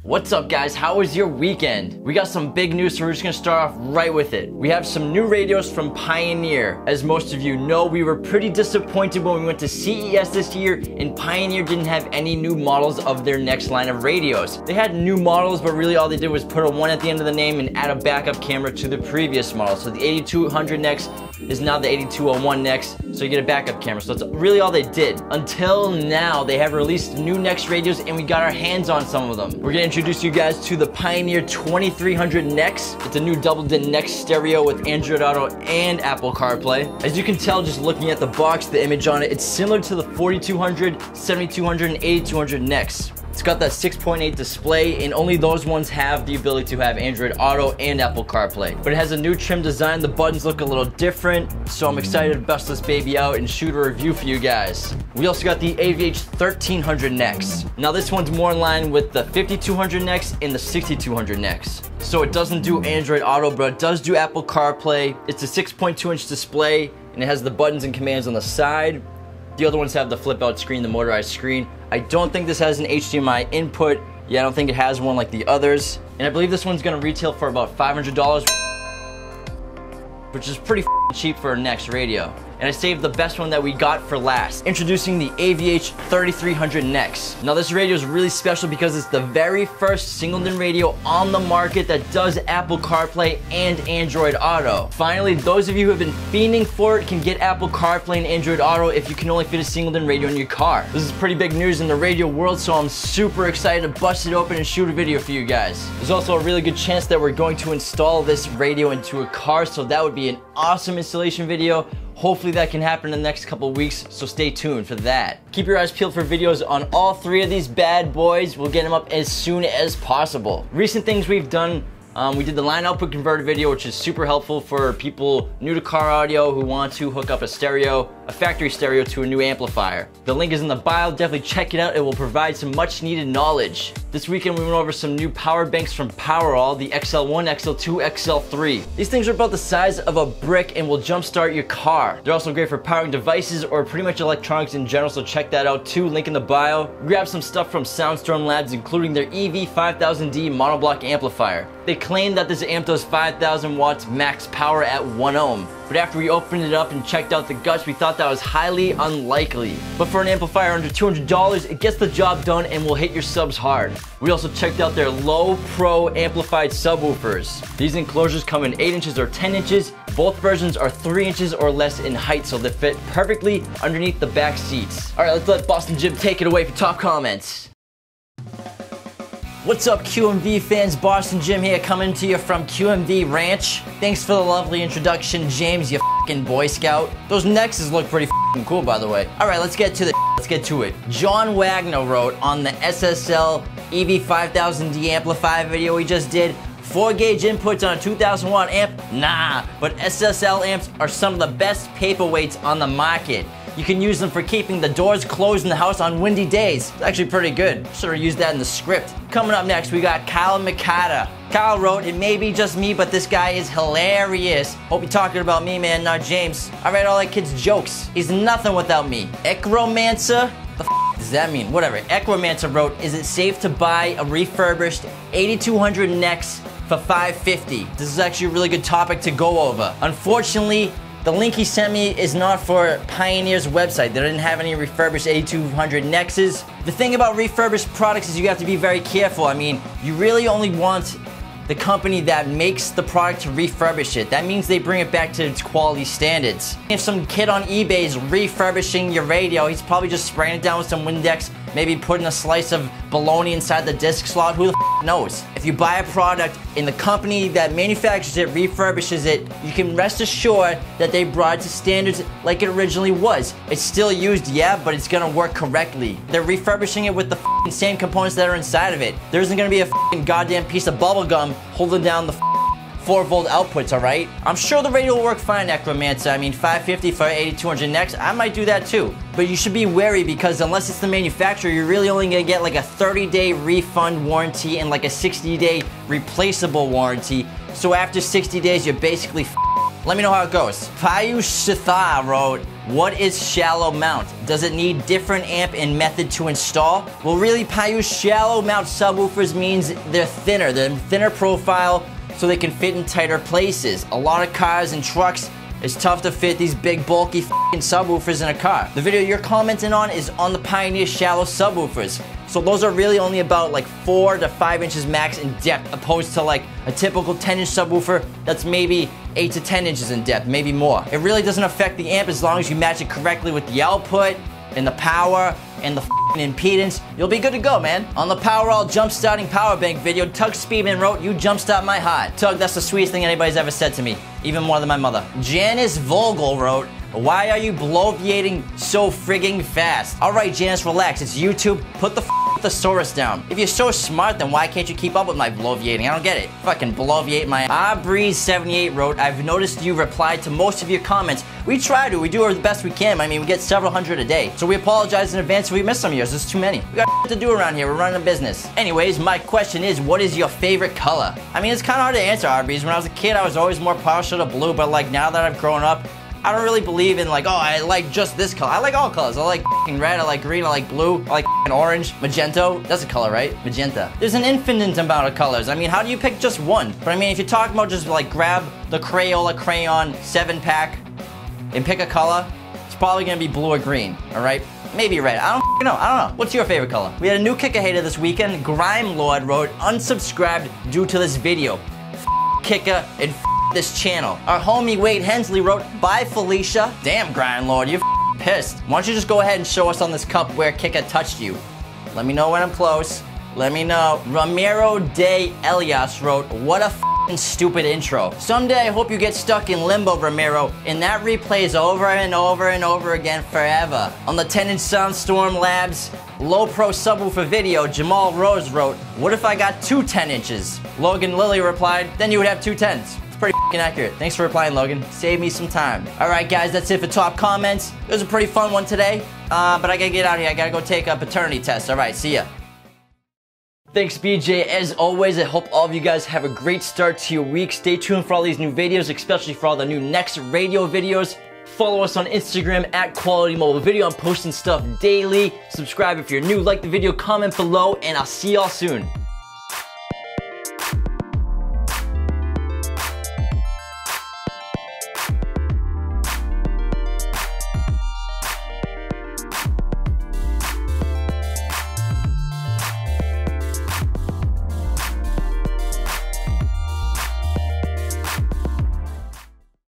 What's up guys, how was your weekend? We got some big news, so we're just gonna start off right with it. We have some new radios from Pioneer. As most of you know, we were pretty disappointed when we went to CES this year and Pioneer didn't have any new models of their next line of radios. They had new models, but really all they did was put a 1 at the end of the name and add a backup camera to the previous model. So the 8200 NEX is now the 8201 NEX, so you get a backup camera. So that's really all they did. Until now, they have released new NEX radios and we got our hands on some of them. We're gonna introduce you guys to the Pioneer 2300 NEX. It's a new double-din NEX stereo with Android Auto and Apple CarPlay. As you can tell just looking at the box, the image on it, it's similar to the 4200, 7200, and 8200 NEX. It's got that 6.8 display, and only those ones have the ability to have Android Auto and Apple CarPlay. But it has a new trim design, the buttons look a little different, so I'm excited to bust this baby out and shoot a review for you guys. We also got the AVH 1300 NEX. Now this one's more in line with the 5200 NEX and the 6200 NEX. So it doesn't do Android Auto, but it does do Apple CarPlay. It's a 6.2-inch display, and it has the buttons and commands on the side. The other ones have the flip out screen, the motorized screen. I don't think this has an HDMI input. Yeah, I don't think it has one like the others. And I believe this one's gonna retail for about $500, which is pretty cheap for a NEX radio. And I saved the best one that we got for last. Introducing the AVH 3300 NEX. Now this radio is really special because it's the very first single-din radio on the market that does Apple CarPlay and Android Auto. Finally, those of you who have been fiending for it can get Apple CarPlay and Android Auto if you can only fit a single-din radio in your car. This is pretty big news in the radio world, so I'm super excited to bust it open and shoot a video for you guys. There's also a really good chance that we're going to install this radio into a car, so that would be an awesome installation video. Hopefully that can happen in the next couple weeks, so stay tuned for that. Keep your eyes peeled for videos on all three of these bad boys. We'll get them up as soon as possible. Recent things we've done, we did the line output converter video, which is super helpful for people new to car audio who want to hook up a stereo, a factory stereo, to a new amplifier. The link is in the bio, definitely check it out. It will provide some much needed knowledge. This weekend we went over some new power banks from Powerall, the XL1, XL2, XL3. These things are about the size of a brick and will jumpstart your car. They're also great for powering devices or pretty much electronics in general, so check that out too, link in the bio. Grab some stuff from Soundstorm Labs, including their EV5000D monoblock amplifier. They claim that this amp does 5,000 watts max power at 1 ohm. But after we opened it up and checked out the guts, we thought that was highly unlikely. But for an amplifier under $200, it gets the job done and will hit your subs hard. We also checked out their Low Pro amplified subwoofers. These enclosures come in 8 inches or 10 inches. Both versions are 3 inches or less in height, so they fit perfectly underneath the back seats. All right, let's let Boston Jim take it away for top comments. What's up, QMV fans? Boston Jim here, coming to you from QMV Ranch. Thanks for the lovely introduction, James, you f***ing Boy Scout. Those Nexes look pretty f***ing cool, by the way. All right, let's get to it. John Wagner wrote on the SSL EV5000D amplifier video we just did, 4-gauge inputs on a 2000 watt amp? Nah, but SSL amps are some of the best paperweights on the market. You can use them for keeping the doors closed in the house on windy days. It's actually pretty good. Should have used that in the script. Coming up next, we got Kyle Mikata. Kyle wrote, "It may be just me, but this guy is hilarious. Hope you're talking about me, man, not James. I write all that kid's jokes. He's nothing without me. Ecromancer? The f does that mean? Whatever." Ecromancer wrote, "Is it safe to buy a refurbished 8200 NEX for $550? This is actually a really good topic to go over. Unfortunately, the link he sent me is not for Pioneer's website. They didn't have any refurbished 8200 NEXs. The thing about refurbished products is you have to be very careful. I mean, you really only want the company that makes the product to refurbish it. That means they bring it back to its quality standards. If some kid on eBay is refurbishing your radio, he's probably just spraying it down with some Windex, maybe putting a slice of bologna inside the disc slot. Who the f knows? If you buy a product and the company that manufactures it refurbishes it, you can rest assured that they brought it to standards like it originally was. It's still used, yeah, but it's gonna work correctly. They're refurbishing it with the same components that are inside of it. There isn't gonna be a goddamn piece of bubble gum holding down the 4-volt outputs, alright? I'm sure the radio will work fine, Necromancer. I mean, $550 for 8200 NEX, I might do that too. But you should be wary because unless it's the manufacturer, you're really only gonna get like a 30-day refund warranty and like a 60-day replaceable warranty. So after 60 days, you're basically f***ed. Let me know how it goes. Payush Shithar wrote, What is shallow mount? Does it need different amp and method to install? Well, really, Paiute, shallow mount subwoofers means they're thinner profile, so they can fit in tighter places. A lot of cars and trucks, it's tough to fit these big bulky f***ing subwoofers in a car. The video you're commenting on is on the Pioneer shallow subwoofers. So those are really only about like 4 to 5 inches max in depth, opposed to like a typical 10-inch subwoofer that's maybe 8 to 10 inches in depth, maybe more. It really doesn't affect the amp as long as you match it correctly with the output and the power and the impedance. You'll be good to go, man. On the Powerall jump starting power bank video, Tug Speedman wrote, "You jumpstart my heart." Tug, that's the sweetest thing anybody's ever said to me, even more than my mother. Janice Vogel wrote, "Why are you bloviating so frigging fast?" All right, Janice, relax. It's YouTube. Put the thesaurus down. If you're so smart, then why can't you keep up with my bloviating? I don't get it. Fucking bloviate my... Breeze78 wrote, "I've noticed you replied to most of your comments. We try to. We do our best we can. I mean, we get several hundred a day. So we apologize in advance if we missed some of yours. There's too many. We got to do around here. We're running a business." Anyways, my question is, what is your favorite color? I mean, it's kind of hard to answer, Breeze. When I was a kid, I was always more partial to blue, but like now that I've grown up, I don't really believe in like, oh, I like just this color. I like all colors. I like red, I like green, I like blue, I like orange, magenta. That's a color, right? Magenta. There's an infinite amount of colors. I mean, how do you pick just one? But I mean, if you're talking about just like grab the Crayola crayon 7-pack and pick a color, it's probably gonna be blue or green, all right? Maybe red. I don't know. What's your favorite color? We had a new Kicker hater this weekend. Grime Lord wrote, "Unsubscribed due to this video. Kicker and this channel." Our homie Wade Hensley wrote, "Bye Felicia." Damn, Grime Lord, you're pissed. Why don't you just go ahead and show us on this cup where Kicker touched you? Let me know when I'm close. Let me know. Ramiro de Elias wrote, "What a stupid intro. Someday I hope you get stuck in limbo, Ramiro, and that replays over and over and over again forever." On the 10-inch Soundstorm Labs low pro subwoofer video, Jamal Rose wrote, "What if I got 2 10 inches? Logan Lilly replied, "Then you would have 2 10s. Pretty accurate. Thanks for replying, Logan. Save me some time. Alright guys, that's it for top comments. It was a pretty fun one today, but I gotta get out of here. I gotta go take a paternity test. Alright, see ya. Thanks, BJ. As always, I hope all of you guys have a great start to your week. Stay tuned for all these new videos, especially for all the new Next Radio videos. Follow us on Instagram at Quality Mobile Video. I'm posting stuff daily. Subscribe if you're new. Like the video, comment below, and I'll see y'all soon.